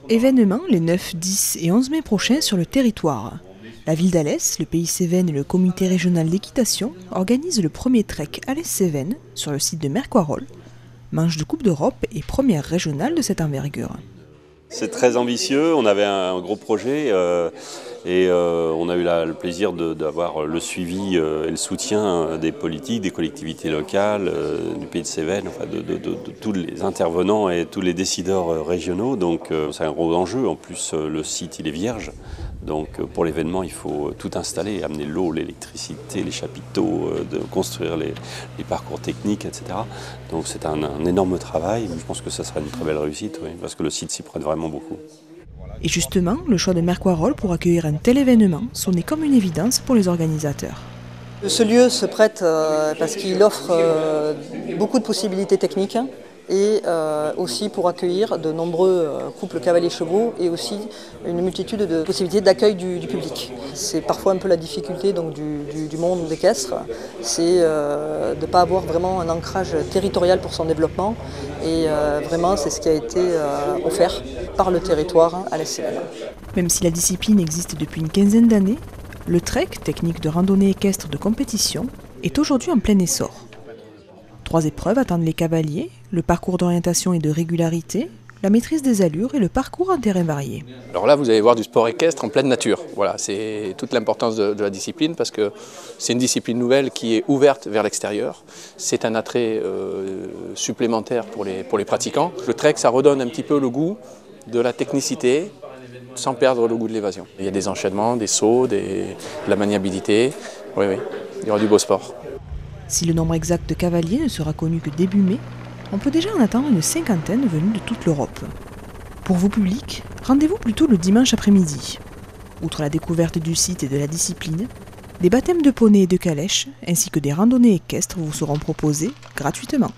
Événements les 9, 10 et 11 mai prochains sur le territoire. La ville d'Alès, le Pays Cévennes et le comité régional d'équitation organisent le premier trek Alès-Cévennes sur le site de Mercoirol, manche de Coupe d'Europe et première régionale de cette envergure. C'est très ambitieux, on avait un gros projet et on a eu le plaisir d'avoir le suivi et le soutien des politiques, des collectivités locales, du Pays de Cévennes, enfin de tous les intervenants et tous les décideurs régionaux. Donc c'est un gros enjeu, en plus le site il est vierge. Donc pour l'événement, il faut tout installer, amener l'eau, l'électricité, les chapiteaux, de construire les parcours techniques, etc. Donc c'est un énorme travail. Je pense que ça sera une très belle réussite, oui, parce que le site s'y prête vraiment beaucoup. Et justement, le choix de Mercoirol pour accueillir un tel événement sonnait comme une évidence pour les organisateurs. Ce lieu se prête parce qu'il offre beaucoup de possibilités techniques et aussi pour accueillir de nombreux couples cavaliers-chevaux et aussi une multitude de possibilités d'accueil du public. C'est parfois un peu la difficulté donc, du monde équestre, c'est de ne pas avoir vraiment un ancrage territorial pour son développement et vraiment c'est ce qui a été offert par le territoire à l'Alès-Cévennes. Même si la discipline existe depuis une quinzaine d'années, le trek, technique de randonnée équestre de compétition, est aujourd'hui en plein essor. 3 épreuves attendent les cavaliers, le parcours d'orientation et de régularité, la maîtrise des allures et le parcours en terrain varié. Alors là, vous allez voir du sport équestre en pleine nature. Voilà, c'est toute l'importance de la discipline parce que c'est une discipline nouvelle qui est ouverte vers l'extérieur. C'est un attrait supplémentaire pour les pratiquants. Le trek, ça redonne un petit peu le goût de la technicité sans perdre le goût de l'évasion. Il y a des enchaînements, des sauts, de la maniabilité. Oui, il y aura du beau sport. Si le nombre exact de cavaliers ne sera connu que début mai, on peut déjà en attendre une cinquantaine venus de toute l'Europe. Pour vos publics, rendez-vous plutôt le dimanche après-midi. Outre la découverte du site et de la discipline, des baptêmes de poneys et de calèches, ainsi que des randonnées équestres vous seront proposés gratuitement.